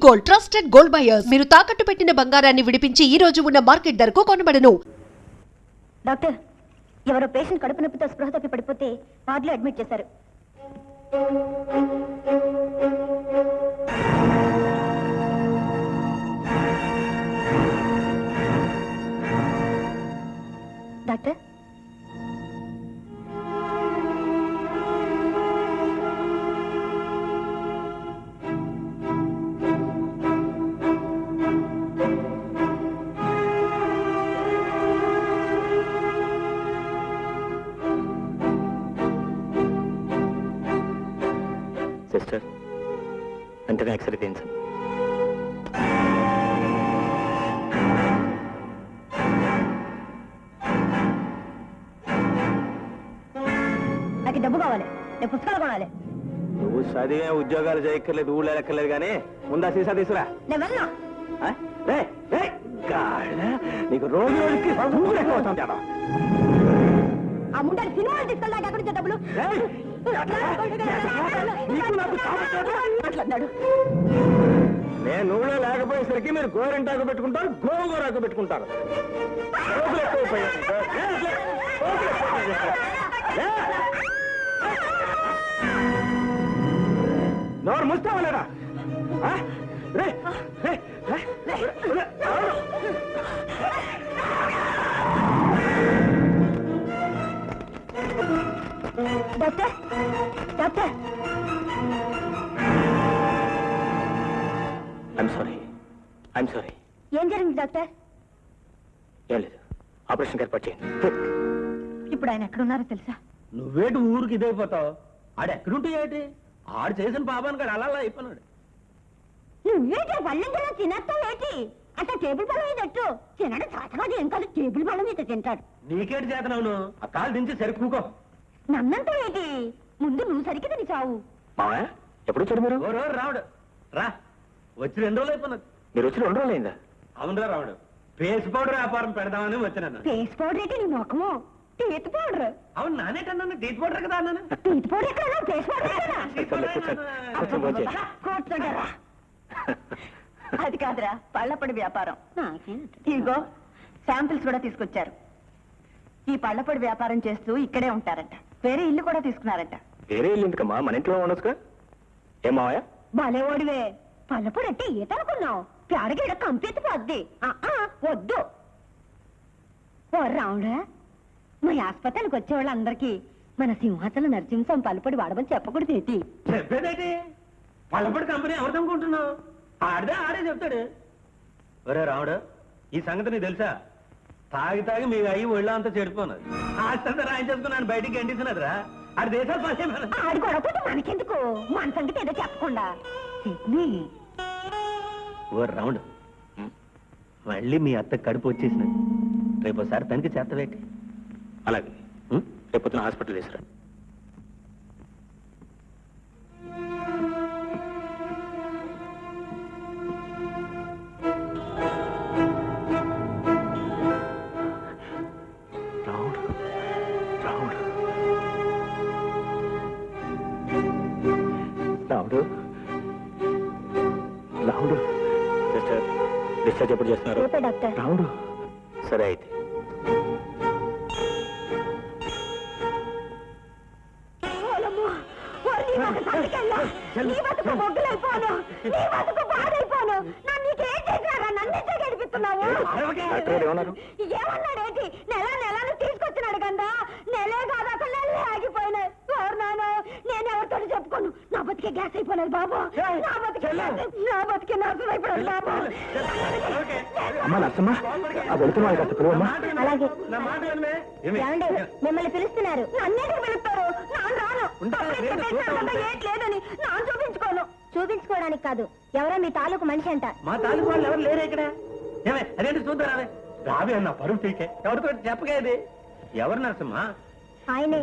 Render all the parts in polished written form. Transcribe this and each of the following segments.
Gold trusted gold buyers మీరు తాకట్టు పెట్టిన బంగారాన్ని విడిపించి ఈ రోజు ఉన్న మార్కెట్ ధరకు కొనబడను. డాక్టర్, ఎవరో పేషెంట్ కడుపు నొప్పితో స్పృహ తప్పి పడిపోతే వార్డులో అడ్మిట్ చేశారు. డాక్టర్, సిస్టర్ వెంటనే ఎక్స్రే తీయించండి. నాకు డబ్బు కావాలి, నేను పుస్తకాలు కొనాలి. నువ్వు చదివే ఉద్యోగాలు చేయక్కర్లేదు, ఊళ్ళో ఎక్కర్లేదు, కానీ ముందా సీసా తీసుకురా. నేను వెళ్ళా. నీకు రోజు రోజుకి ఆ ముండాలి సినిమాలు తీసుకెళ్ళాక ఎక్కడి నుంచి డబ్బులు నేను ఊళ్ళో లేకపోయేసరికి మీరు గోరింటాకు పెట్టుకుంటారు, గోంగూరాకు పెట్టుకుంటారు. నోరు ముస్తావా లేదా? Doctor, doctor, I'm sorry. ఏం జరిగింది డాక్టర్? ఏం లేదు, ఆపరేషన్ ఏర్పాటు చేయండి. ఇప్పుడు ఆయన ఎక్కడున్నారో తెలుసా? నువ్వేటి ఊరికి ఇదైపోతావు? ఆడు ఎక్కడుంటే ఏంటి? ఆడు చేసిన పాపానికి అలా అలా అయిపోయినాడు. నువ్వేంటి పళ్ళెంలో తినేస్తావు ఏంటి? అంటే టేబుల్ పళ్ళ మీద ఎట్టు తినడం చాతకాదు, ఏం కాదు, టేబుల్ పళ్ళ మీద తింటాడు. నీకేటి చేతనవును? ఆ కాలు దించి సరికూకో. నన్నంతా ఏంటి? ముందు నువ్వు సరికి తిని చావు. మావయ్య ఎప్పుడు వచ్చాడు మీరు? ఓ రోజు రావుడు రా, వచ్చి 2 రోజులు అయిపోయినది. మీరు వచ్చి 2 రోజులు అయిందా? అవునరా రావుడు, ఫేస్ పౌడర్ వ్యాపారం పెడదామని వచ్చినాను. ఫేస్ పౌడర్ ఏంటి నీ ముఖము? Teeth powder. అవును, నానేటన్నాను టీత్ పౌడర్ కదా అన్నాను. టీత్ పౌడర్ ఎక్కడ? ఫేస్ పౌడర్ కూర్చోంటారా? అది కాదురా, పళ్ళపొడి వ్యాపారం. ఇదిగో శాంపిల్స్ కూడా తీసుకొచ్చారు. ఈ పళ్ళపొడి వ్యాపారం చేస్తూ ఇక్కడే ఉంటారంట. వేరే ఇల్లు కూడా తీసుకున్నారంట. వేరే ఇల్లు ఎందుకమ్మా, మన ఇంట్లో ఉండొచ్చుగా. ఏం మావయ్య? భలే ఓడివే. పళ్ళపొడి అంటే ఈత అనుకున్నావు? పేడగీడ కంపెత్తి పోద్ది. వద్దు. ఓ రావుడా, మా ఆసుపత్రికి వచ్చే వాళ్ళందరికీ మన సింహాచల నరసింహం పళ్ళపొడి వాడమని చెప్పకూడదు ఏంటి? చెప్పేదేంటి? పళ్ళపొడి కంపెనీ ఎవరిదనుకుంటున్నావు? ఆడే చెప్తాడు. ఒరే రావుడు, ఈ సంగతి నీకు తెలుసా? తాగి తాగి మీ అయ్యి ఒళ్ళ అంతా చెడిపోన్నది. ఆస్తంతా రాయించేసుకున్నాను, బయటికి గంటిస్తున్నదిరా. ఆడి దేశాలు పని ఆడి గొడవపోతే మనకెందుకు? మన సంగతి ఏదో చెప్పకుండా. ఓ రావుడు, మళ్ళీ మీ అత్త కడుపు వచ్చేసినది. రేపు ఒకసారి తనకి చేతవేటి. అలాగే, రేపు పొద్దున హాస్పిటల్ తీసుకురా. రాముడు, రాముడు, సిస్టర్ డిశ్చార్జ్ ఎప్పుడు చేస్తున్నారు? డాక్టర్. రాముడు, సరే అయితే. ఏమన్నాడేంటి? నెలను తీసుకొచ్చినాడు కదా, నెలే కాదు అసలు నెలలే ఆగిపోయినాయి. నేను ఎవరితో చెప్పుకోను. నా బతికే గ్యాస్ అయిపోలేదు బాబు, నా బతికే నర్సం అయిపోయాడు బాబు. అమ్మా నర్సమ్మా, ఆ వెళ్తున్నా పిలువమ్మా. అలాగే. మిమ్మల్ని పిలుస్తున్నారు. నన్నేందుకు పిలుస్తారు? నాన్న రాను. ఏట్లేదని నాన్న చూపించుకోను. చూపించుకోవడానికి కాదు, ఎవరో మీ తాలూకు మనిషి అంట. మా తాలూకు వాళ్ళు ఎవరు లేరు ఇక్కడ. ఏమే అదేంటి చూద్దారావే. రావే అన్న పరువు తీకే. ఎవరితో చెప్పగేది? ఎవరు నర్సమ్మా? ఆయనే.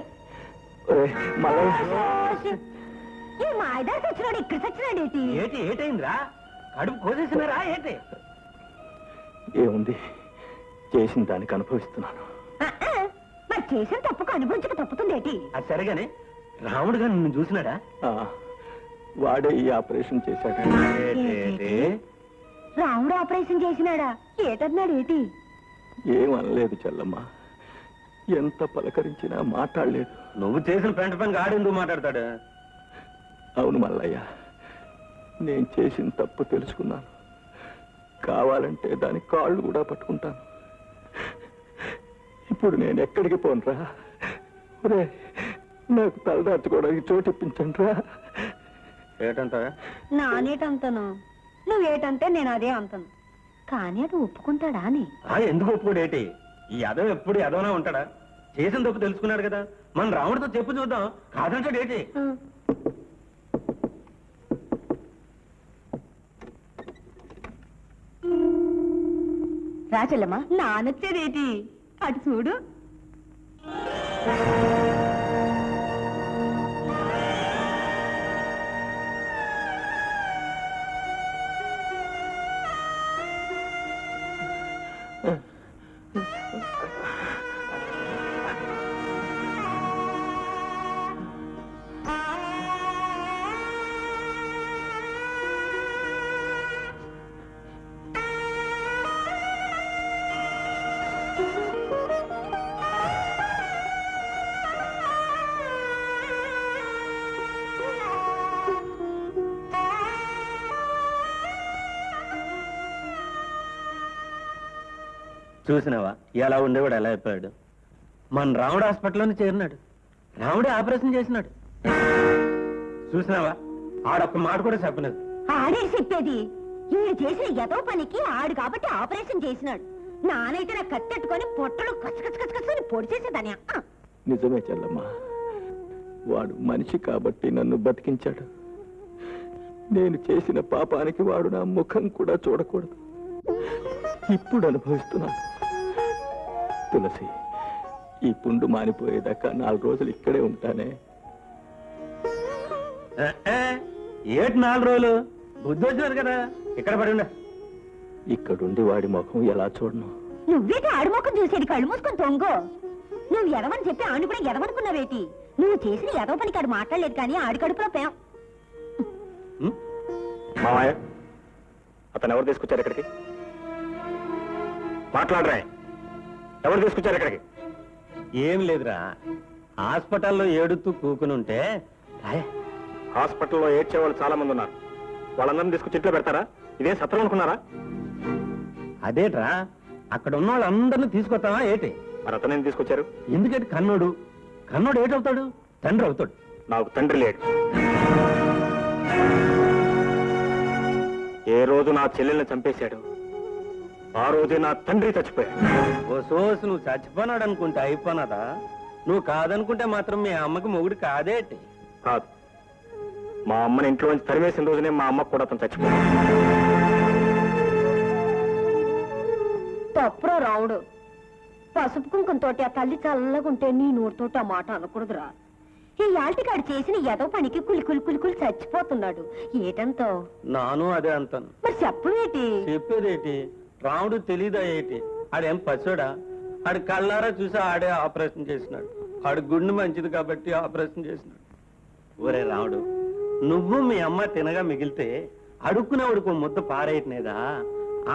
ఈ మాయదారి సచ్చినాడు, ఇక్కడ సచ్చినాడు ఏంటి? ఏటైందిరా? కడుపు కోసేసినారా ఏంటి? ఏముంది, చేసిన దానికి అనుభవిస్తున్నాను. మరి చేసిన తప్పుకు అనుభవించక తప్పుతుంది ఏంటి? అది సరిగానే రాముడు గారు నిన్ను చూసినాడా? వాడే ఈ ఆపరేషన్ చేశాడు. ఆపరేషన్ చేసినాడా? ఏటన్నాడు ఏటి? ఏమనలేదు చెల్లమ్మ, ఎంత పలకరించినా మాట్లాడలేదు. నువ్వు చేసిన పెంట పని ఆడెందుకు మాట్లాడతాడు? అవును మల్లయ్య, నేను చేసిన తప్పు తెలుసుకున్నాను. కావాలంటే దాని కాళ్ళు కూడా పట్టుకుంటాను. ఇప్పుడు నేను ఎక్కడికి పోనురా? ఒరే, నాకు తలదార్చుకోవడానికి చోటు ఇప్పించండి రా. ఏటంట? నానేటంతను, నువ్వేటంటే నేను అదే అంతను. కానీ అది ఒప్పుకుంటాడా అని? ఎందుకు ఒప్పుకోడు ఏటి? ఈ యదవ ఎప్పుడు యదవనా ఉంటాడా? చేసిన తప్పు తెలుసుకున్నాడు కదా, మన రాముడితో చెప్పు చూద్దాం. కాదంటాడు ఏటి? రాచెల్లమ్మా, నానొచ్చేదేటి? అటు చూడు. చూసినావా ఎలా ఉండేవాడు, ఎలా అయిపోయాడు? మన రాముడు హాస్పిటల్లోనే చేరినాడు, రాముడే ఆపరేషన్ చేసినాడు. చూసినావా, ఆడొక్క మాట కూడా చెప్పలేదు. ఆడే చెప్పేది. ఈడు చేసిన ఎదో పనికి ఆడు కాబట్టి ఆపరేషన్ చేసినాడు. నానైతే నా కత్తెట్టుకొని పొట్టలు కచ్చకచ్చకచ్చని పొడి చేసేదాని. నిజమే చెల్లమ్మ, వాడు మనిషి కాబట్టి నన్ను బతికించాడు. నేను చేసిన పాపానికి వాడు నా ముఖం కూడా చూడకూడదు. ఇప్పుడు అనుభవిస్తున్నాను. తులసి, ఈ పుండు మానిపోయేదాకా 4 రోజులు ఇక్కడే ఉంటానే. ఏటి 4 రోజులు? బుద్ధి వచ్చినారు కదా, ఇక్కడ పడి ఉండ. ఇక్కడుండి వాడి ముఖం ఎలా చూడను? నువ్వేటి ఆడు ముఖం చూసేది? కళ్ళు మూసుకొని తొంగో. నువ్వు ఎదవని చెప్పి ఆడు కూడా ఎదవనుకున్నావేటి? నువ్వు చేసిన ఎదవ పనికి ఆడు మాట్లాడలేదు కానీ ఆడి కడుపులో పేం. మామయ్య, అతను ఎవరు తీసుకొచ్చారు ఇక్కడికి? మాట్లాడరా, ఎవరు తీసుకొచ్చారు ఇక్కడికి? ఏం లేదురా, హాస్పిటల్లో ఏడుతూ కూకుని ఉంటే. హాస్పిటల్లో ఏడ్చే వాళ్ళు చాలా మంది ఉన్నారు. వాళ్ళందరినీ తీసుకొచ్చి ఇంట్లో పెడతారా? ఇదే సత్రం అనుకున్నారా? అదేట్రా, అక్కడ ఉన్న వాళ్ళందరినీ తీసుకొస్తావా ఏటి? మరి అతను ఎందుకు తీసుకొచ్చారు? ఎందుకంటే కన్నోడు ఏటవుతాడు? తండ్రి అవుతాడు. నాకు తండ్రి లేడు. ఏ రోజు నా చెల్లెల్ని చంపేశాడు, ఆ రోజే నా తండ్రి చచ్చిపోయాడు. ఓ సోసు, నువ్వు చచ్చిపోనాడు అనుకుంటే అయిపోనాదా? నువ్వు కాదనుకుంటే మాత్రం మీ అమ్మకి మొగుడు కాదేటి? కాదు, మా అమ్మని ఇంట్లో నుంచి తరివేసిన రోజునే మా అమ్మకు కూడా అతను చచ్చిపోయాడు. తప్పురా రావుడు. పసుపు కుంకుమతోటి ఆ తల్లి చల్లగుంటే నీ నోటితోటి ఆ మాట అనకూడదురా. ఈ యాల్టికాడు చేసిన ఎదో పనికి కులి చచ్చిపోతున్నాడు. ఏటంతో? నాను అదే అంటాను. మరి చెప్పవేటి? చెప్పేదేటి? రాముడు తెలీదా ఏటి? ఆడేం పశుడా? ఆడు కళ్ళారా చూసి ఆడే ఆపరేషన్ చేసినాడు. ఆడు గుండె మంచిది కాబట్టి ఆపరేషన్ చేసినాడు. ఒరే రాముడు, నువ్వు మీ అమ్మ తినగా మిగిలితే అడుక్కునేవాడికి ముద్ద పారేయట్లేదా?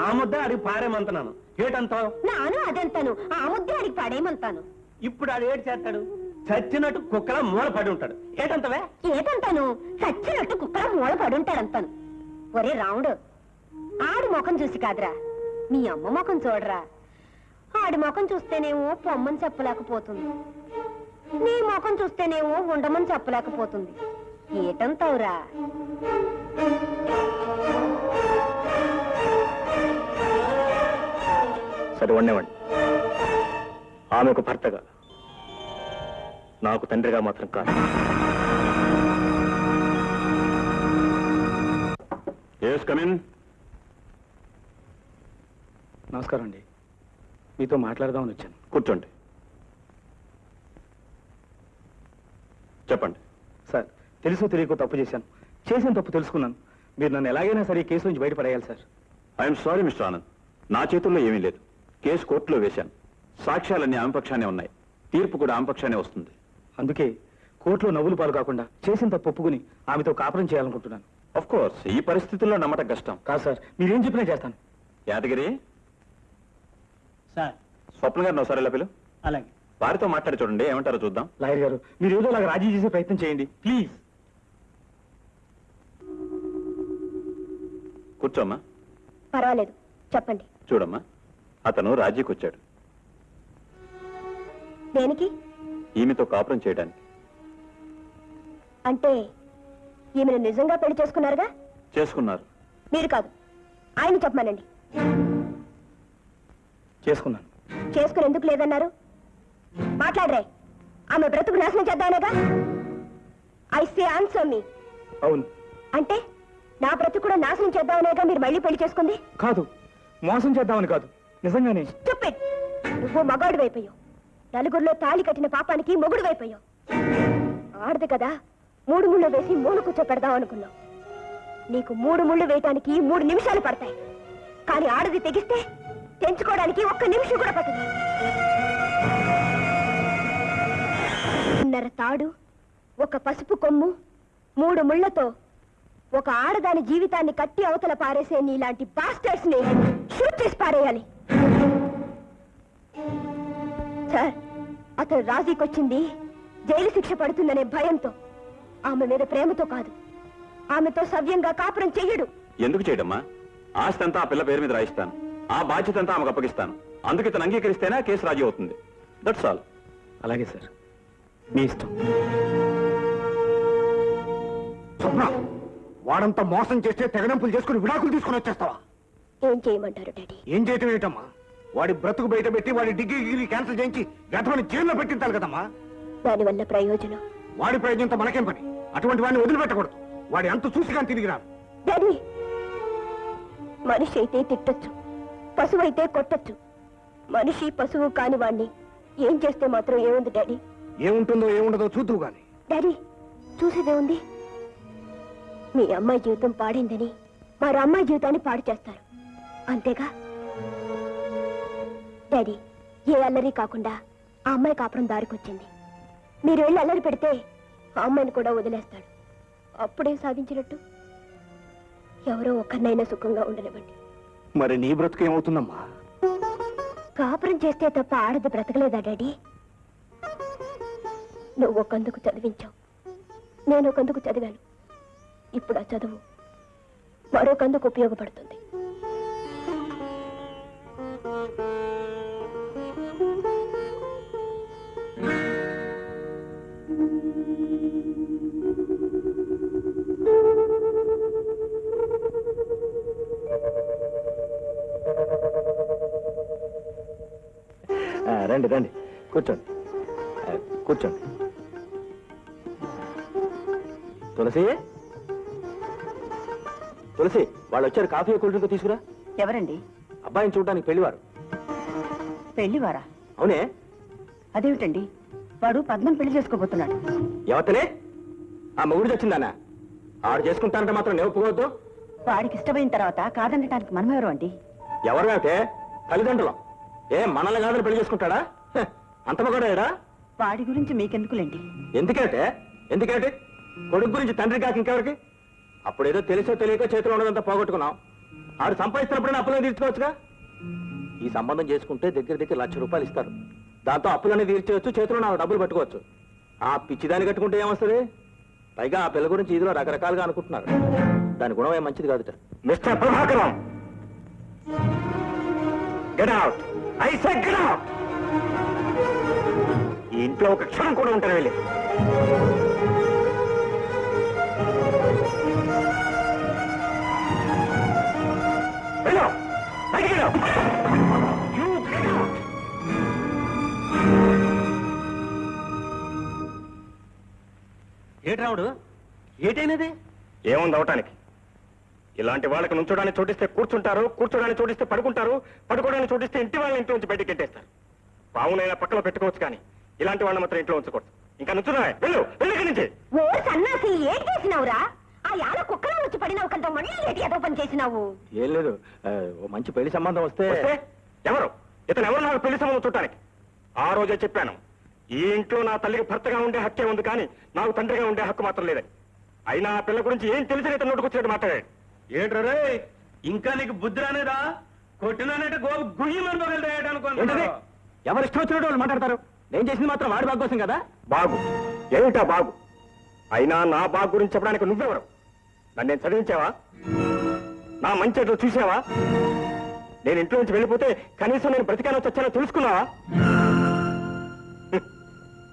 ఆ ముద్ద అడిగి పారేమంటున్నాను. ఏటంతావు? నాను అదంతాను, ఆ ముద్దే అడిగి పడేయమంతాను. ఇప్పుడు ఆడు ఏడు చేస్తాడు? చచ్చినట్టు కుక్కలా మూల పడి ఉంటాడు. ఏటంతవే? ఏటంతాను? చచ్చినట్టు కుక్కల మూల పడుంటాడంతాను. ఒరే రాముడు, ఆడి ముఖం చూసి కాదురా, మీ అమ్మ ముఖం చూడరా. ఆడి ముఖం చూస్తేనేమో పొమ్మని చెప్పలేకపోతుంది, నీ ముఖం చూస్తేనేమో ఉండమని చెప్పలేకపోతుంది. ఏటంతావురా? సరే వండేవండి. ఆమెకు భర్తగా, నాకు తండ్రిగా మాత్రం కాదు. నమస్కారం అండి, మీతో మాట్లాడదామని వచ్చాను. కూర్చోండి. చెప్పండి. సార్, తెలుసో తెలియకో తప్పు చేశాను. చేసిన తప్పు తెలుసుకున్నాను. మీరు నన్ను ఎలాగైనా సరే ఈ కేసు నుంచి బయటపడేయాలి sir. I'm sorry mister Anand, నా చేతుల్లో ఏమీ లేదు. కేసు కోర్టులో వేశాను. సాక్ష్యాలన్నీ ఆమె పక్షానే ఉన్నాయి. తీర్పు కూడా ఆమె పక్షానే వస్తుంది. అందుకే కోర్టులో నవ్వులు పాలు కాకుండా చేసిన తప్పు ఒప్పుకుని ఆమెతో కాపురం చేయాలనుకుంటున్నాను. ఆఫ్ కోర్స్, ఈ పరిస్థితుల్లో నమ్మటం కష్టం. కాదు సార్, మీరేం చెప్పినా చేస్తాను. యాదగిరి, సార్ స్వప్న గారిని ఒకసారి ఇలా పిలు. అలాగే. వారితో మాట్లాడి చూడండి, ఏమంటారో చూద్దాం. లాయర్ గారు, మీరు ఏదో అలాగ రాజీ చేసే ప్రయత్నం చేయండి ప్లీజ్. కూర్చోమ్మా. పర్వాలేదు, చెప్పండి. చూడమ్మా, అతను రాజీకి వచ్చాడు. దేనికి? ఈమెతో కాపురం చేయడానికి. అంటే ఈమెను నిజంగా పెళ్లి చేసుకున్నారుగా? చేసుకున్నారు. మీరు కాదు, ఆయన చెప్పమనండి. చేసుకున్నాను. చేసుకుని ఎందుకు లేదన్నారు? మాట్లాడరే. ఆమె బ్రతుకు నాశనం చేద్దామనేగా? ఐ సే ఆన్సర్ మీ. అవును. అంటే నా బ్రతుకు కూడా నాశనం చేద్దామనేగా మీరు మళ్ళీ పెళ్లి చేసుకుంది? కాదు, మోసం చేద్దామని కాదు, నిజంగానే. Stupid. నువ్వు మగాడు వైపోయావు. నలుగురిలో తాళి కట్టిన పాపానికి మొగుడు వైపోయావు. ఆడదు కదా, 3 ముళ్ళు వేసి మూలు కూర్చోపెడదాం అనుకున్నావు. నీకు 3 ముళ్ళు వేయటానికి 3 నిమిషాలు పడతాయి. కానీ ఆడది తెగిస్తే తెంచుకోవడానికి 1 నిమిషం కూడా పట్టదు. తాడు, ఒక పసుపు కొమ్ము, 3 ముళ్లతో ఒక ఆడదాని జీవితాన్ని కట్టి అవతల పారేసే నీలాంటి బాస్టర్స్ ని షూట్ చేసి పారేయాలి. సార్, అతను రాజీకొచ్చింది జైలు శిక్ష పడుతుందనే భయంతో, ఆమె మీద ప్రేమతో కాదు. ఆమెతో సవ్యంగా కాపురం చెయ్యడు. ఎందుకు చేయడమ్మా? ఆస్తి అంతా ఆ పిల్ల పేరు మీద రాయిస్తాను, ఆ బాధ్యత అంతా ఆమెకు అప్పగిస్తాను. అందుకు ఇతను అంగీకరిస్తేనే ఆ కేసు రాజీ అవుతుంది. That's all. అలాగే సార్, మీ ఇష్టం. స్వప్న, వాడంతా మోసం చేస్తే తెగడంపులు చేసుకుని విడాకులు తీసుకుని వచ్చేస్తావా? ఏం చేయమంటారు డాడీ? ఏం చేయటం ఏంటమ్మా? వాడి బ్రతుకు బయట పెట్టి వాడి డిగ్రీ క్యాన్సిల్ చేయించి గతమని జైల్లో పెట్టించాలి కదమ్మా. దానివల్ల ప్రయోజనం? వాడి ప్రయోజనంతో మనకేం పని? అటువంటి వాడిని వదిలిపెట్టకూడదు. వాడి అంత చూసి కానీ తిరిగి రాదు. డాడీ, మనిషి అయితే తిట్టొచ్చు, పశువు అయితే కొట్టొచ్చు. మనిషి పశువు కాని వాణ్ణి ఏం చేస్తే మాత్రం ఏముంది డాడీ? ఏముంటుందో ఏముండదో చూద్దువు గాని. డాడీ, చూసేదే ఉంది. మీ అమ్మాయి జీవితం పాడైందని మరో అమ్మాయి జీవితాన్ని పాడు చేస్తారు, అంతేగా? డాడీ, ఏ అల్లరి కాకుండా ఆ అమ్మాయి కాపురం దారికొచ్చింది. మీరు వెళ్ళి అల్లరి పెడితే ఆ అమ్మాయిని కూడా వదిలేస్తాడు. అప్పుడే సాధించినట్టు. ఎవరో ఒక్కరినైనా సుఖంగా ఉండనివ్వండి. మరి నీ బ్రతుకు ఏమవుతుందమ్మా? కాపురం చేస్తే తప్ప ఆడది బ్రతకలేదా డాడీ? నువ్వు ఒకందుకు చదివించావు, నేను ఒకందుకు చదివాను. ఇప్పుడు ఆ చదువు మరొకందుకు ఉపయోగపడుతుంది. రండి రండి, కూర్చోండి. కూర్చోండి. తులసి, తులసి, వాళ్ళు వచ్చారు. కాఫీ కూల్ డ్రింక్ తీసుకురా. ఎవరండి? అబ్బాయిని చూడడానికి పెళ్లివారు. పెళ్లివారా? అవునే. అదేమిటండి, వాడు పద్మని పెళ్లి చేసుకోబోతున్నాడు. ఎవతలే? ఆ మొగుడు వచ్చిందానా? ఆడు చేసుకుంటానంటే మాత్రం నేను ఒప్పుకోవద్దు. వాడికి ఇష్టమైన తర్వాత కాదనటానికి మనమెవరు అండి? ఎవరు అంటే తల్లిదండ్రులం. మనల్ని కాదని పెళ్లి చేసుకుంటాడా? అంత మగడా? వాడి గురించి మీకెందుకులేండి. ఎందుకంటే కొడుకు గురించి తండ్రి కాక ఇంకెవరికి? అప్పుడేదో తెలుసో తెలియకో చేతిలో ఉన్నదంతా పోగొట్టుకున్నాం. ఆడు సంపాదిస్తున్నప్పుడైనా అప్పులను తీర్చుకోవచ్చుగా. ఈ సంబంధం చేసుకుంటే దగ్గర ₹1,00,000 ఇస్తారు. దాంతో అప్పులన్నీ తీర్చవచ్చు, చేతిలో నా డబ్బులు పట్టుకోవచ్చు. ఆ పిచ్చిదాన్ని కట్టుకుంటే ఏమొస్తుంది? పైగా ఆ పిల్ల గురించి ఇదిలో రకరకాలుగా అనుకుంటున్నారు. దాని గుణం ఏం మంచిది కాదుట. Mister Prabhakaram, get out. I said get out. ఈ ఇంట్లో ఒక క్షణం కూడా ఉంటారు వెళ్ళి. వెళ్ళు, బయటికి వెళ్ళు. You get out. ఏటి రావుడు, ఏటైనది? ఏముంది అవటానికి? ఇలాంటి వాళ్ళకి నుంచోడానికి చోటిస్తే కూర్చుంటారు, కూర్చోడానికి చోటిస్తే పడుకుంటారు, పడుకోవడానికి చోటిస్తే ఇంటి వాళ్ళని ఇంట్లో నుంచి బయటకు పెట్టేస్తారు. పావునైనా పక్కలో పెట్టుకోవచ్చు, కానీ ఇలాంటి వాళ్ళని మాత్రం ఇంట్లో ఉంచకూడదు. ఇంకా నుంచున్నా, వెళ్ళు, వెళ్ళి నుంచి. ఓ సన్నాసి, ఏం చేసినావురా? ఆ యాల కుక్కలో వచ్చి పడినావు కదా, మళ్ళీ ఏంటి ఏదో పని చేసినావు? ఏం లేదు, ఓ మంచి పెళ్లి సంబంధం వస్తే. ఎవరు ఇతను? ఎవరు నాకు పెళ్లి సంబంధం చూడటానికి? ఆ రోజే చెప్పాను, ఈ ఇంట్లో నా తల్లికి భర్తగా ఉండే హక్కే ఉంది, కానీ నాకు తండ్రిగా ఉండే హక్కు మాత్రం లేదని. అయినా ఆ పిల్ల గురించి ఏం తెలిసిన ఇతను నోటుకొచ్చినట్టు మాట్లాడాడు. ఏంట్రే, ఇంకా నీకు బుద్ధి రానేదా? కొట్టినానంటే గోపు గుయ్యమని పగలు ఏంటది అనుకున్నాను. ఎవరు ఇష్టం వచ్చినట్టు వాళ్ళు మాట్లాడతారు. నేను చేసింది మాత్రం వాడి బాగు కోసం కదా. బాగు ఏమిటా బాగు? అయినా నా బాగు గురించి చెప్పడానికి నువ్వెవరు? నన్ను నేను చదివించావా? నా మంచి ఎట్లు చూసావా? నేను ఇంట్లో నుంచి వెళ్ళిపోతే కనీసం నేను బ్రతికానో చచ్చానో తెలుసుకున్నావా?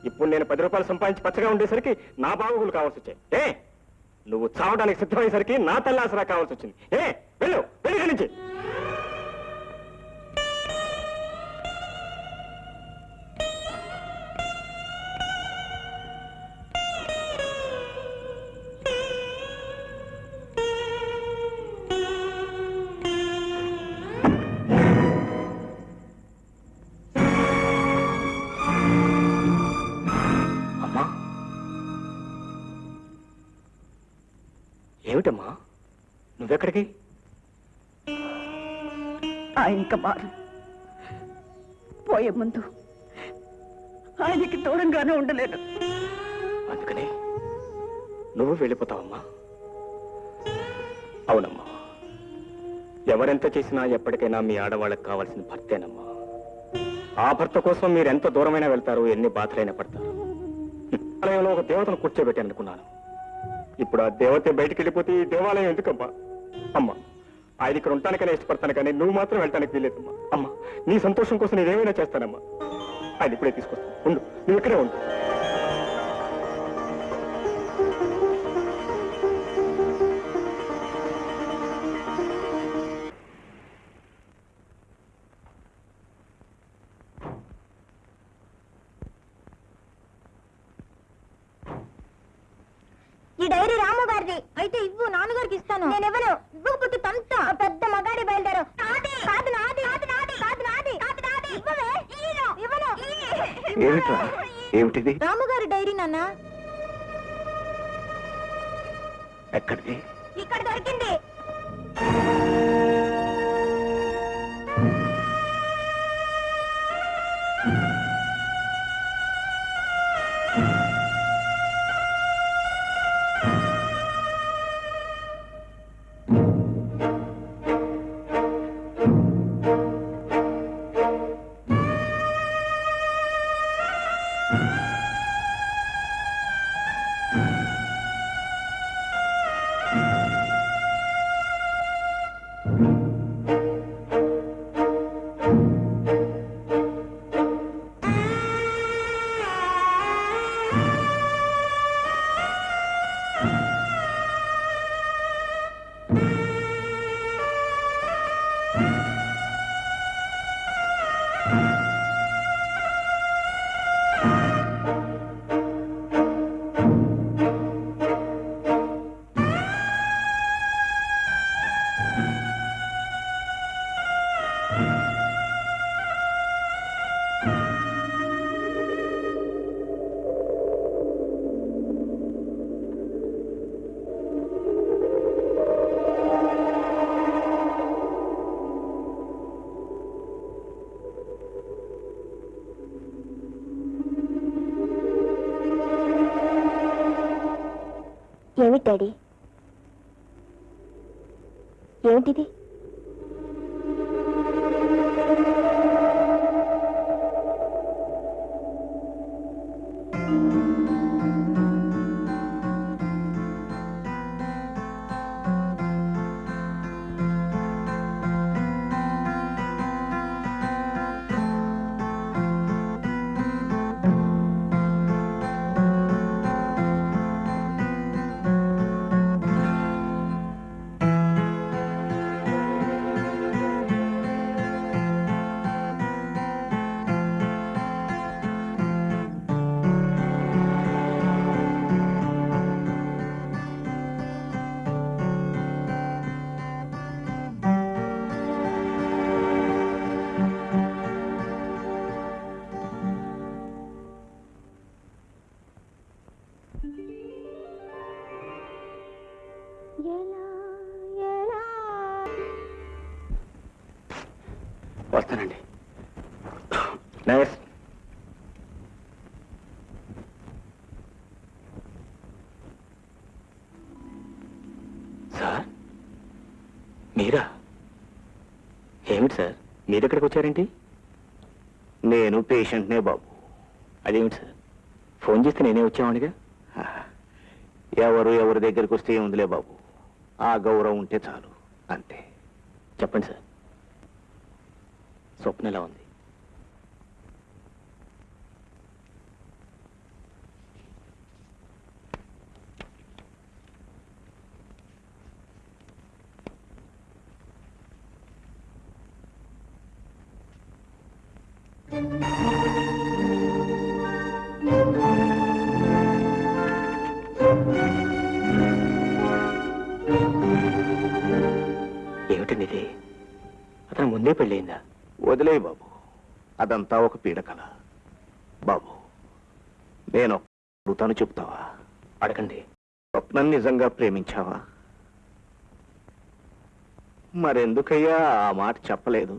ఇప్పుడు నేను 10 రూపాయలు సంపాదించి పచ్చగా ఉండేసరికి నా బాగుగులు కావాల్సి వచ్చాయి. నువ్వు చావడానికి సిద్ధమయ్యేసరికి నా తల్లాసరా కావాల్సి వచ్చింది. వెళ్ళు వెళ్ళి నుంచి. ఏమిటమ్మా నువ్వెక్కడికి? ఆయన మారు పోయే ముందు ఆయనకి దూరంగానే ఉండలేను. అందుకనే నువ్వు వెళ్ళిపోతావమ్మా? అవునమ్మా, ఎవరెంత చేసినా ఎప్పటికైనా మీ ఆడవాళ్ళకి కావాల్సిన భర్తేనమ్మా. ఆ భర్త కోసం మీరు ఎంత దూరమైనా వెళ్తారు, ఎన్ని బాధలైనా పడతారు. ఆలయంలో ఒక దేవతను కూర్చోబెట్టాను అనుకున్నాను. ఇప్పుడు ఆ దేవత బయటికి వెళ్ళిపోతే ఈ దేవాలయం ఎందుకమ్మా? అమ్మా, ఆయన ఇక్కడ ఉండటానికైనా ఇష్టపడతాను, కానీ నువ్వు మాత్రం వెళ్ళటానికి వీలేదమ్మా. అమ్మా, నీ సంతోషం కోసం నేనేమైనా చేస్తానమ్మా. ఆయన ఇప్పుడే తీసుకొస్తాను, ఉండు, నువ్వు ఇక్కడే ఉండు. ఈ డైరీ రాము గారిది అయితే ఇవ్వు, నాన్నగారికి ఇస్తాను. నేను ఇవ్వను. ఇవ్వకపోతే తంత పెద్ద మగాడి బయలుదేరు. కాదు నాది, కాదు నాది, కాదు నాది, కాదు నాది. ఇవ్వవే. ఇవ్వను. ఏమిట్రా? ఏమిటిది? రాముగారి డైరీ నాన్న. ఎక్కడిది? ఇక్కడ దొరికింది. ఏమిటి డాడీ? ఏమిటిది? వస్తానండి. నైస్. సార్, మీరా? ఏమిటి సార్ మీరు ఎక్కడికి వచ్చారేంటి? నేను పేషెంట్నే బాబు. అదేమిటి సార్ ఫోన్ చేస్తే నేనే వచ్చామనిగా. ఎవరి దగ్గరికి వస్తే ఏముందిలే బాబు, ఆ గౌరవం ఉంటే చాలు అంతే. చెప్పండి సార్, స్వప్న ఎలా ఉంది? ఏమిటండి ఇది? అతను ముందే పెళ్ళయిందా? వదిలే బాబు, అదంతా ఒక పీడకల. బాబు నేను అడుగుతాను, చెప్తావా? అడగండి. స్వప్నం నిజంగా ప్రేమించావా? మరెందుకయ్యా ఆ మాట చెప్పలేదు?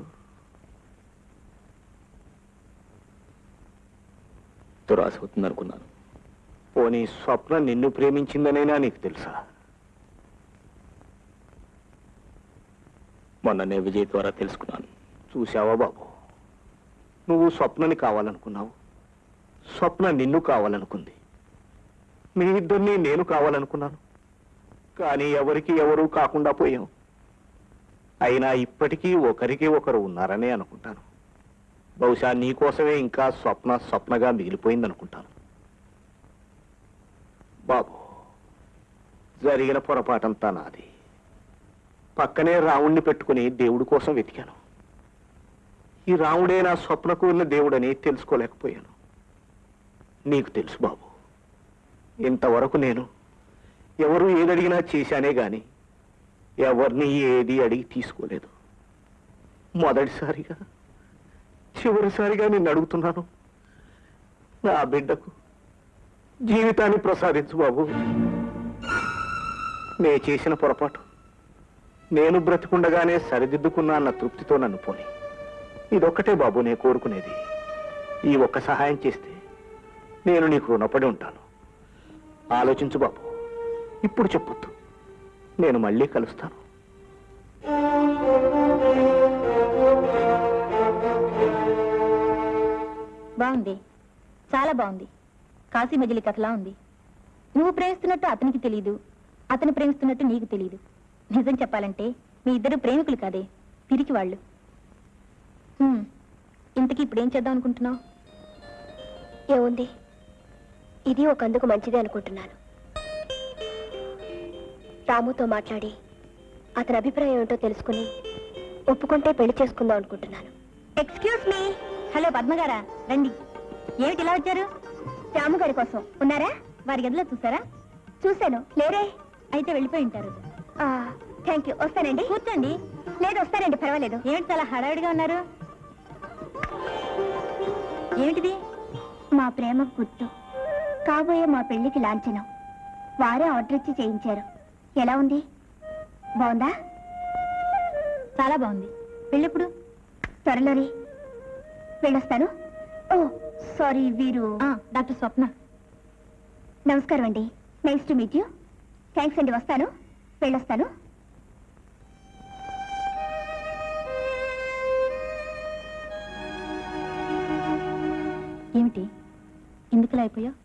దురాశ అవుతుంది అనుకున్నాను. పోనీ స్వప్న నిన్ను ప్రేమించిందనైనా నీకు తెలుసా? మొన్ననే విజయ్ ద్వారా తెలుసుకున్నాను. చూశావా బాబు, నువ్వు స్వప్నని కావాలనుకున్నావు, స్వప్న నిన్ను కావాలనుకుంది. మీ ఇద్దరిని నేను కావాలనుకున్నాను, కానీ ఎవరికి ఎవరూ కాకుండా పోయాం. అయినా ఇప్పటికీ ఒకరికి ఒకరు ఉన్నారనే అనుకుంటాను. బహుశా నీకోసమే ఇంకా స్వప్నగా మిగిలిపోయిందనుకుంటాను. బాబు, జరిగిన పొరపాటంతా నాది. పక్కనే రాముణ్ణి పెట్టుకుని దేవుడి కోసం వెతికాను. ఈ రాముడే నా స్వప్నకు ఉన్న దేవుడని తెలుసుకోలేకపోయాను. నీకు తెలుసు బాబు, ఇంతవరకు నేను ఎవరు ఏదడిగినా చేశానే గాని ఎవరిని ఏది అడిగి తీసుకోలేదు. మొదటిసారిగా చివరిసారిగా నిన్ను అడుగుతున్నాను, నా బిడ్డకు జీవితాన్ని ప్రసాదించు బాబు. నే చేసిన పొరపాటు నేను బ్రతికుండగానే సరిదిద్దుకున్నా అన్న తృప్తితో నన్ను పోని. ఇదొక్కటే బాబు నేను కోరుకునేది. ఈ ఒక్క సహాయం చేస్తే నేను నీకు రుణపడి ఉంటాను. ఆలోచించు బాబు, ఇప్పుడు చెప్పొద్దు, నేను మళ్ళీ కలుస్తాను. బాగుంది, చాలా బాగుంది. కాశీ మజిలీ కథలా ఉంది. నువ్వు ప్రేమిస్తున్నట్టు అతనికి తెలియదు, అతను ప్రేమిస్తున్నట్టు నీకు తెలియదు. నిజం చెప్పాలంటే మీ ఇద్దరు ప్రేమికులు కాదే, పిరికి వాళ్ళు. ఇంతకీ ఇప్పుడేం చేద్దాం అనుకుంటున్నావు? ఏముంది, ఇది ఒకందుకు మంచిదే అనుకుంటున్నాను. రాముతో మాట్లాడి అతని అభిప్రాయం ఏమిటో తెలుసుకుని ఒప్పుకుంటే పెళ్లి చేసుకుందాం అనుకుంటున్నాను. Excuse me. హలో పద్మగారా, రండి. ఏమిటి ఇలా వచ్చారు? రాముగారి కోసం. ఉన్నారా? వారి గదిలో చూసారా? చూశాను. లేరే? అయితే వెళ్ళిపోయి ఉంటారు. Thank you. వస్తానండి. కూర్చోండి. లేదు, వస్తానండి, పర్వాలేదు. ఏమిటి చాలా హడావిడిగా ఉన్నారు? ఏమిటిది? మా ప్రేమ గుర్తు, కాబోయే మా పెళ్లికి లాంఛనం. వారే ఆర్డర్ ఇచ్చి చేయించారు. ఎలా ఉంది? బాగుందా? చాలా బాగుంది. పెళ్ళెప్పుడు? త్వరలోనే. వెళ్ళొస్తాను. ఓ సారీ, వీరు డాక్టర్ స్వప్న. నమస్కారం అండి. Nice to meet you. Thanks అండి, వస్తాను. వెళ్ళొస్తాను. ఏమిటి ఎందుకులా అయిపోయావు?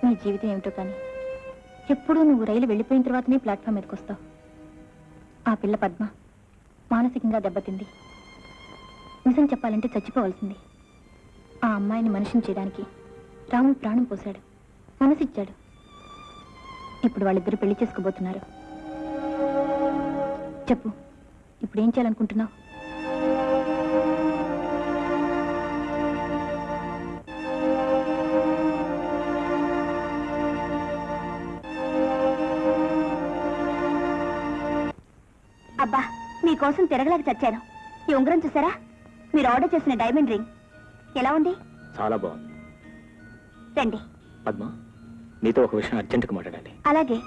నీ జీవితం ఏమిటో కానీ ఎప్పుడూ నువ్వు రైలు వెళ్ళిపోయిన తర్వాతనే ప్లాట్ఫామ్ మీదకి వస్తావు. ఆ పిల్ల పద్మ మానసికంగా దెబ్బతింది. నిజం చెప్పాలంటే చచ్చిపోవలసింది. ఆ అమ్మాయిని మనిషిని చేయడానికి రాముడు ప్రాణం పోశాడు, మనసిచ్చాడు. ఇప్పుడు వాళ్ళిద్దరూ పెళ్లి చేసుకోబోతున్నారు. చెప్పు, ఇప్పుడు ఏం చేయాలనుకుంటున్నావు? అబ్బా, మీకోసం తిరగలేక చచ్చాను. ఈ ఉంగరం చూసారా? మీరు ఆర్డర్ చేసిన డైమండ్ రింగ్ ఎలా ఉంది? చాలా బాగుంది. రండి. పద్మ, నీతో ఒక విషయం అర్జెంటుగా మాట్లాడాలి. అలాగే.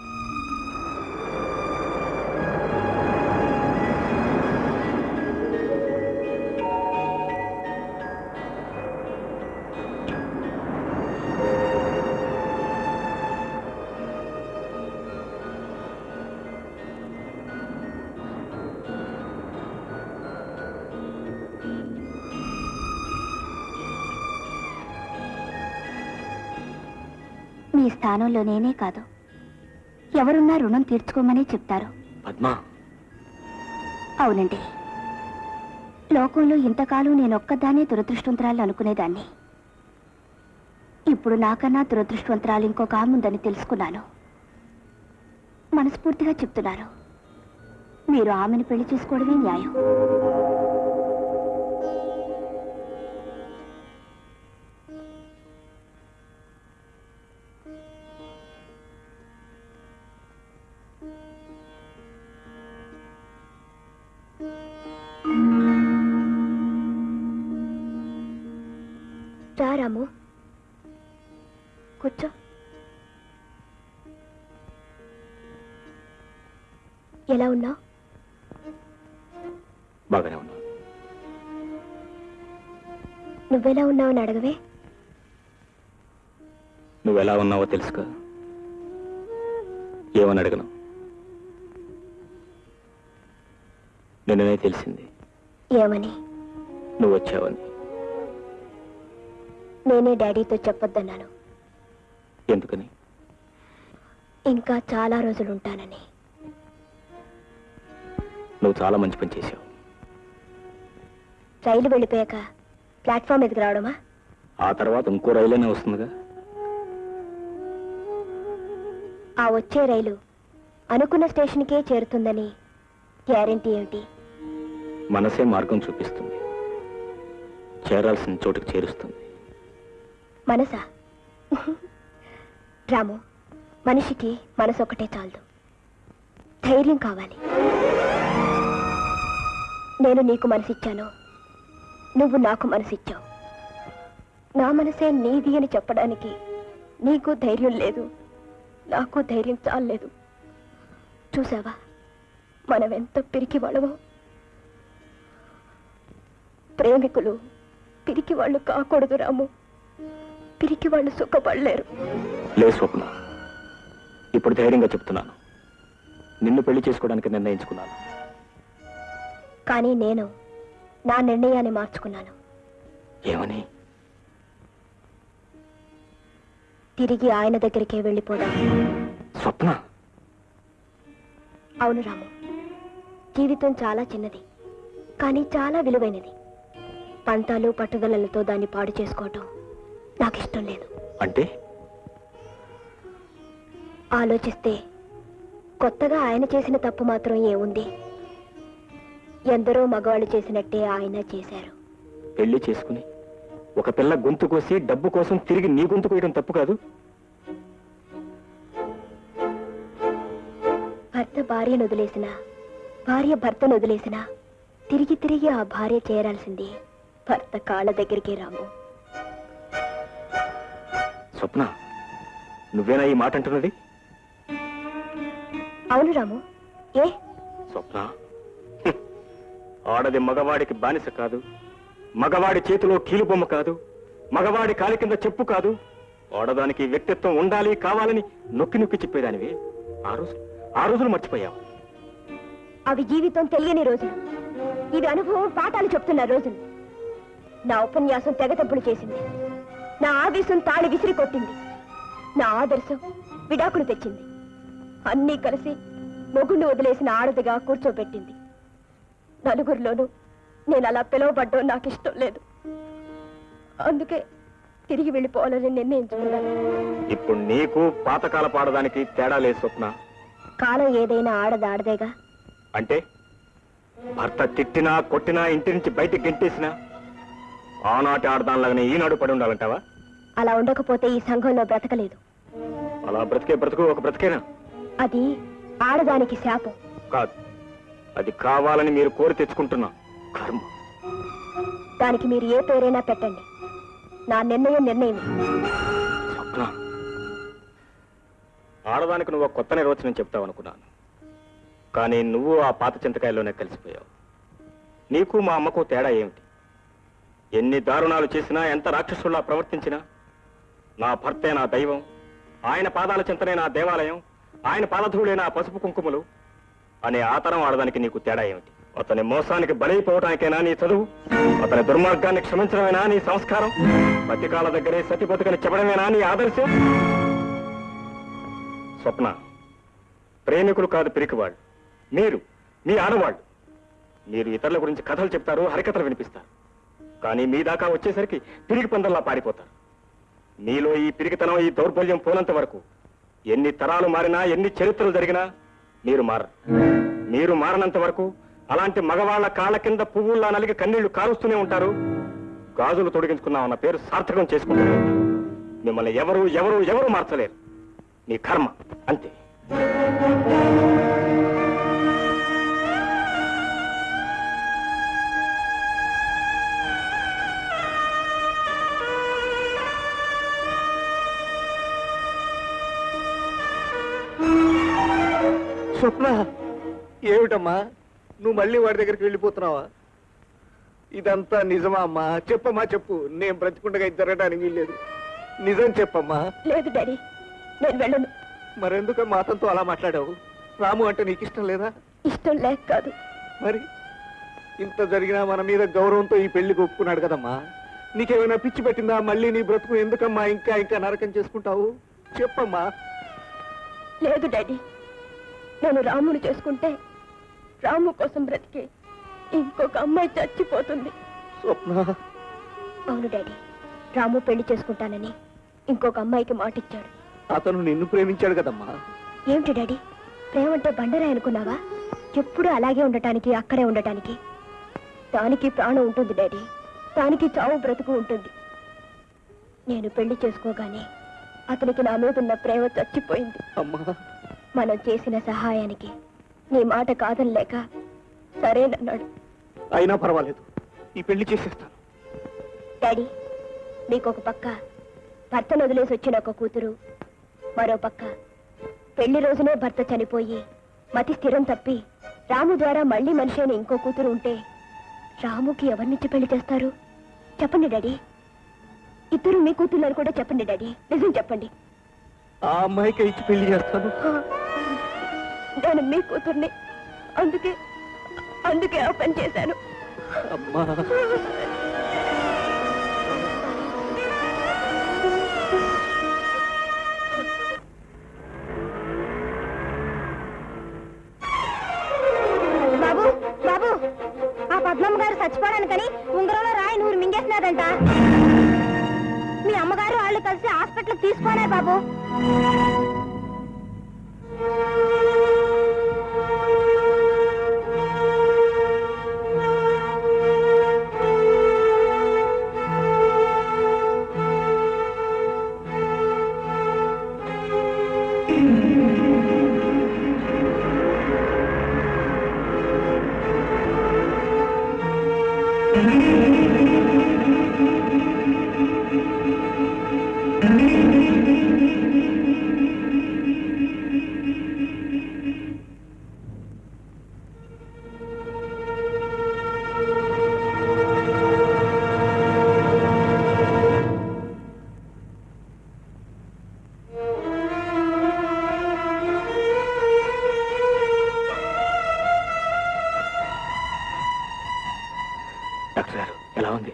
మీ స్థానంలో నేనే కాదు, ఎవరున్నా రుణం తీర్చుకోమని చెప్తారు. పద్మా, అవునండి, లోకంలో ఇంతకాలం నేనొక్కదానే దురదృష్టవంతరాలు అనుకునేదాన్ని. ఇప్పుడు నాకన్నా దురదృష్టవంతరాలు ఇంకొక ఆమె ఉందని తెలుసుకున్నాను. మనస్ఫూర్తిగా చెప్తున్నారు, మీరు ఆమెను పెళ్లి చేసుకోవడమే న్యాయం. రాము, కూర్చో. ఎలా ఉన్నావు? బాగానే ఉన్నా. నువ్వెలా ఉన్నావని అడగవే. నువ్వెలా ఉన్నావో తెలుసుకో. ఏమని అడగను? నిన్ననే తెలిసింది. ఏమని? నువ్వు వచ్చావని. నేనే డాడీతో చెప్పొద్దన్నాను. ఎందుకని? ఇంకా చాలా రోజులుంటానని. నువ్వు చాలా మంచి పని చేశావు. రైలు వెళ్ళిపోయాక ప్లాట్ఫామ్ ఎదుగు రావడమా? ఆ తర్వాత ఇంకో రైలైనా వస్తుందిగా. ఆ వచ్చే రైలు అనుకున్న స్టేషన్కే చేరుతుందని గ్యారెంటీ ఏమిటి? మనసే మార్గం చూపిస్తుంది, చేరాల్సిన చోటుకు చేరుస్తుంది. మనసా? రాము, మనిషికి మనసు ఒకటే చాలదు, ధైర్యం కావాలి. నేను నీకు మనసిచ్చాను, నువ్వు నాకు మనసిచ్చావు. నా మనసే నీది అని చెప్పడానికి నీకు ధైర్యం లేదు, నాకు ధైర్యం చాలలేదు. చూసావా మనం ఎంత పిరికి వాళ్ళమో? ప్రేమికులు పిరికి వాళ్ళు కాకూడదు రాము, పిరికి వాళ్ళు సుఖపడలేరు. లే స్వప్న, ఇప్పుడు ధైర్యంగా చెప్తున్నాను, నిన్ను పెళ్లి చేసుకోవడానికి నిర్ణయించుకున్నాను. కానీ నేను నా నిర్ణయాన్ని మార్చుకున్నాను. ఏమని? తిరిగి ఆయన దగ్గరికే వెళ్ళిపోదాం. స్వప్న. అవును రాము, జీవితం చాలా చిన్నది, కానీ చాలా విలువైనది. పంతాలు పట్టుదలలతో దాన్ని పాడు చేసుకోవటం నాకు ఇష్టం లేదు. అంటే? ఆలోచిస్తే కొత్తగా ఆయన చేసిన తప్పు మాత్రం ఏముంది? ఎందరో మగవాళ్ళు చేసినట్టే ఆయన చేశారు. పెళ్లి చేసుకుని ఒక పిల్ల గొంతు కోసి డబ్బు కోసం తిరిగి నీ గొంతు కోయడం తప్పు కాదు. భర్త భార్యను వదిలేసిన, భార్య భర్తను వదిలేసిన, తిరిగి తిరిగి ఆ భార్య చేరాల్సింది భర్త కాళ్ళ దగ్గరికి రాము. స్వప్న, నువ్వేనా ఈ మాట అంటున్నది? అవును రాము. ఏ? స్వప్న, ఆడది మగవాడికి బానిస కాదు, మగవాడి చేతిలో కీలుబొమ్మ కాదు, మగవాడి కాలి కింద చెప్పు కాదు. ఆడదానికి వ్యక్తిత్వం ఉండాలి కావాలని నొక్కి నొక్కి చెప్పేదానివి. ఆ రోజులు మర్చిపోయావు. అవి జీవితం తెలియని రోజులు, ఇవి అనుభవం పాఠాలు చెప్తున్న రోజులు. నా ఉపన్యాసం తెగతెంపులు చేసింది, నా ఆవేశం తాళి విసిరి కొట్టింది, నా ఆదర్శం విడాకులు తెచ్చింది. అన్నీ కలిసి మొగుణ్ణి వదిలేసిన ఆడదిగా కూర్చోబెట్టింది. నలుగురిలోనూ నేను అలా పిలువబడ్డం నాకు ఇష్టం లేదు. అందుకే తిరిగి వెళ్ళిపోవాలని నిర్ణయించుకున్నాను. ఇప్పుడు నీకు పాతకాల పాడడానికి తేడా లేదు స్వప్న. కాలం ఏదైనా ఆడదాడదేగా. అంటే భర్త తిట్టినా కొట్టినా ఇంటి నుంచి బయటికి గెంటేసినా ఆనాటి ఆడదానిలాగానే ఈనాడు పడి ఉండాలంటావా? అలా ఉండకపోతే ఈ సంఘంలో బ్రతకలేదు. అలా బ్రతికే బ్రతుకు ఒక బ్రతికేనా? అది ఆడదానికి శాపం కాదు, అది కావాలని మీరు కోరి తెచ్చుకుంటున్నా కర్మ. దానికి మీరు ఏ పేరైనా పెట్టండి, నా నిర్ణయం. స్వప్న, ఆడదానికి నువ్వు కొత్త నిర్వచనం చెప్తావు అనుకున్నాను, కానీ నువ్వు ఆ పాత చింతకాయల్లోనే కలిసిపోయావు. నీకు మా అమ్మకు తేడా ఏమిటి? ఎన్ని దారుణాలు చేసినా, ఎంత రాక్షసుల్లా ప్రవర్తించినా నా భర్తే నా దైవం, ఆయన పాదాల చింతనే నా దేవాలయం, ఆయన పాదధూళే నా పసుపు కుంకుమలు అనే ఆతరం ఆడదానికి నీకు తేడా ఏమిటి? అతని మోసానికి బలైపోవటానికైనా నీ చదువు, అతని దుర్మార్గాన్ని క్షమించడమేనా నీ సంస్కారం, పతికాల దగ్గరే సతి బతుకని చెప్పడమేనా నీ ఆదర్శం? స్వప్న, ప్రేమికులు కాదు పిరికివాళ్ళు. మీరు, మీ ఆడవాళ్ళు. మీరు ఇతరుల గురించి కథలు చెప్తారు, హరికథలు వినిపిస్తారు. కానీ మీ దాకా వచ్చేసరికి పిరికి పందల్లా పారిపోతారు. మీలో ఈ పిరికితనం, ఈ దౌర్బల్యం పోనంత వరకు ఎన్ని తరాలు మారినా, ఎన్ని చరిత్రలు జరిగినా మీరు మారరు. మీరు మారనంత వరకు అలాంటి మగవాళ్ల కాళ్ళ కింద పువ్వుల్లా నలిగి కన్నీళ్లు కారుస్తూనే ఉంటారు. గాజులు తొడిగించుకున్నామన్న పేరు సార్థకం చేసుకుంటూనే ఉంటారు. మిమ్మల్ని ఎవరు ఎవరు ఎవరు మార్చలేరు. మీ కర్మ అంతే. స్వప్న, ఏమిటమ్మా నువ్వు మళ్ళీ వాడి దగ్గరికి వెళ్ళిపోతున్నావా? ఇదంతా నిజమా అమ్మా? చెప్పమ్మా, చెప్పు. నేను బ్రతికుండగా ఇది జరగడానికి వీల్లేదు. నిజం చెప్పమ్మా. లేదు డాడీ, నేను వెళ్ళను. మరెందుకమ్మా అతనితో అలా మాట్లాడావు? రాము అంటే నీకు ఇష్టం లేదా? ఇష్టం లేక కాదు. మరి ఇంత జరిగినా మన మీద గౌరవంతో ఈ పెళ్లికి ఒప్పుకున్నాడు కదమ్మా. నీకేమైనా పిచ్చి పెట్టిందా? మళ్ళీ నీ బ్రతుకు ఎందుకమ్మా ఇంకా ఇంకా నరకం చేసుకుంటావు? చెప్పమ్మా. లేదు డాడీ, నేను రాముని చేసుకుంటే రాము కోసం బ్రతికి ఇంకొక అమ్మాయి చచ్చిపోతుంది. స్వప్న. అవును డాడీ, రాము పెళ్లి చేసుకుంటానని ఇంకొక అమ్మాయికి మాటిచ్చాడు. అతను నిన్ను ప్రేమించాడు కదమ్మా. ఏమిటి డాడీ, ప్రేమంటే బండరాయి అనుకున్నావా? ఎప్పుడూ అలాగే ఉండటానికి, అక్కడే ఉండటానికి. దానికి ప్రాణం ఉంటుంది డాడీ, దానికి చావు బ్రతుకు ఉంటుంది. నేను పెళ్లి చేసుకోగానే అతనికి నా మీద ఉన్న ప్రేమ చచ్చిపోయింది. అమ్మా, మనం చేసిన సహాయానికి నీ మాట కాదనలేక సరేనన్నాడు. అయినా పర్వాలేదు, ఈ పెళ్లి చేసేస్తాను. డాడీ, మీకు ఒక పక్క భర్తను వదిలేసి వచ్చిన ఒక కూతురు, మరో పక్క పెళ్లి రోజునే భర్త చనిపోయి మతి స్థిరం తప్పి రాము ద్వారా మళ్ళీ మనిషి అయిన ఇంకో కూతురు ఉంటే రాముకి ఎవరినిచ్చి పెళ్లి చేస్తారు? చెప్పండి డాడీ. ఇద్దరు మీ కూతుర్లని కూడా చెప్పండి డాడీ, నిజం చెప్పండి. ఆ అమ్మాయికి ఇచ్చి పెళ్లి చేస్తాను. నేను మీ కూతుర్ని, అందుకే ఆ పని చేశాను. అమ్మా. బాబు బాబు, ఆ పద్మమ్మ గారు చచ్చిపోవడానికని ఉంగరంలో రాయి నూరు మింగేసినారంట. మీ అమ్మగారు వాళ్ళు కలిసి హాస్పిటల్ తీసుకోనారు బాబు. డాక్టర్ గారు, ఎలా ఉంది?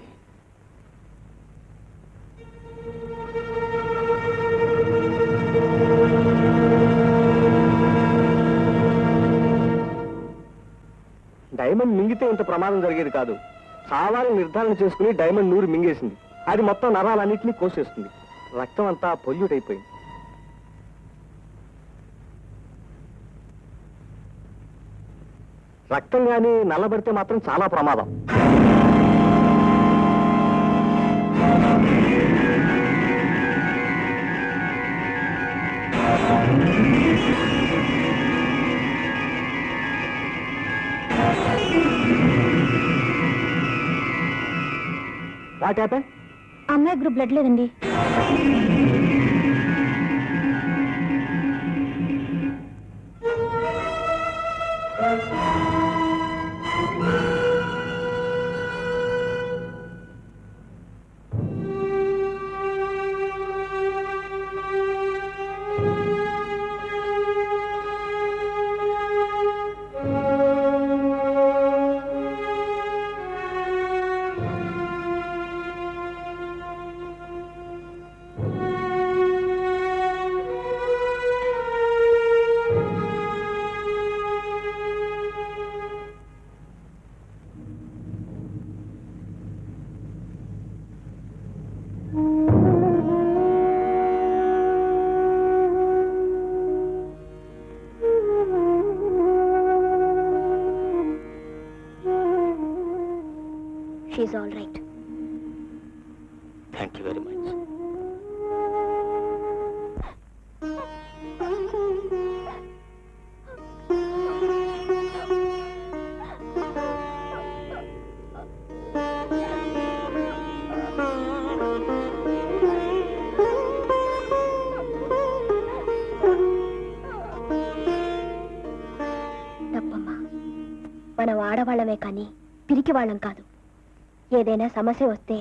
డైమండ్ మింగితే ఇంత ప్రమాదం జరిగేది కాదు. సావాలని నిర్ధారణ చేసుకుని డైమండ్ నూరు మింగేసింది. అది మొత్తం నరాలన్నింటినీ కోసేస్తుంది. రక్తం అంతా పొల్యూట్ అయిపోయింది. రక్తం గాని నల్లబడితే మాత్రం చాలా ప్రమాదం. What happen? అమ్మాయి గ్రూప్ బ్లడ్ లేదండి. She's all right. Thank you very much. తప్పమ్మా, మనం ఆడవాళ్ళమే కానీ పిరికి వాళ్ళం కాదు. ఏదైనా సమస్య వస్తే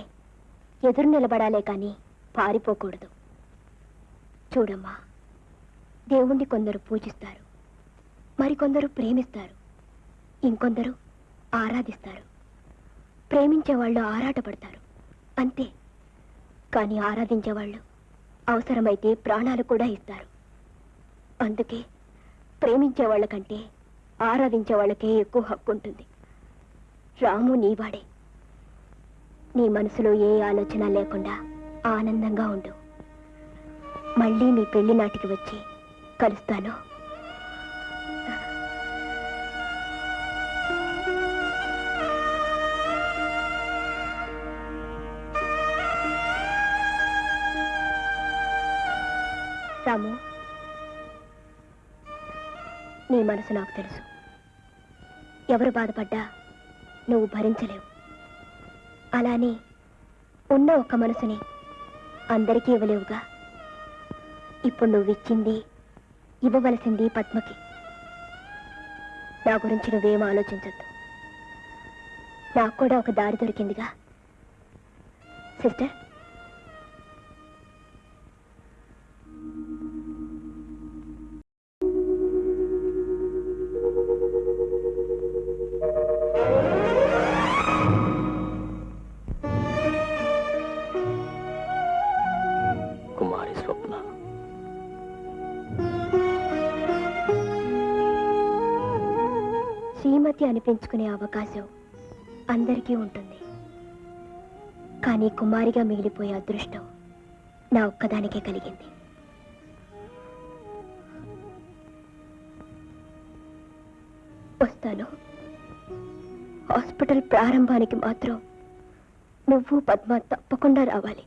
ఎదురు నిలబడాలే కానీ పారిపోకూడదు. చూడమ్మా, దేవుణ్ణి కొందరు పూజిస్తారు, మరికొందరు ప్రేమిస్తారు, ఇంకొందరు ఆరాధిస్తారు. ప్రేమించేవాళ్ళు ఆరాటపడతారు అంతే, కానీ ఆరాధించేవాళ్ళు అవసరమైతే ప్రాణాలు కూడా ఇస్తారు. అందుకే ప్రేమించే వాళ్ళకంటే ఆరాధించే వాళ్ళకే ఎక్కువ హక్కు ఉంటుంది. రాము నీవాడే. నీ మనసులో ఏ ఆలోచన లేకుండా ఆనందంగా ఉండు. మళ్ళీ మీ పెళ్లి నాటికి వచ్చి కలుస్తాను. రాము, నీ మనసు నాకు తెలుసు. ఎవరు బాధపడ్డా నువ్వు భరించలేవు. అలానే ఉన్న ఒక్క మనసుని అందరికీ ఇవ్వలేవుగా. ఇప్పుడు నువ్వు ఇచ్చింది, ఇవ్వవలసింది పద్మకి. నా గురించి నువ్వేం ఆలోచించద్దు. నాకు కూడా ఒక దారి దొరికిందిగా. సిస్టర్, కుమారి స్వప్న. శ్రీమతి అనిపించుకునే అవకాశం అందరికీ ఉంటుంది, కానీ కుమారిగా మిగిలిపోయే అదృష్టం నా ఒక్కదానికే కలిగింది. వస్తాను. హాస్పిటల్ ప్రారంభానికి మాత్రం నువ్వు పద్మ తప్పకుండా రావాలి.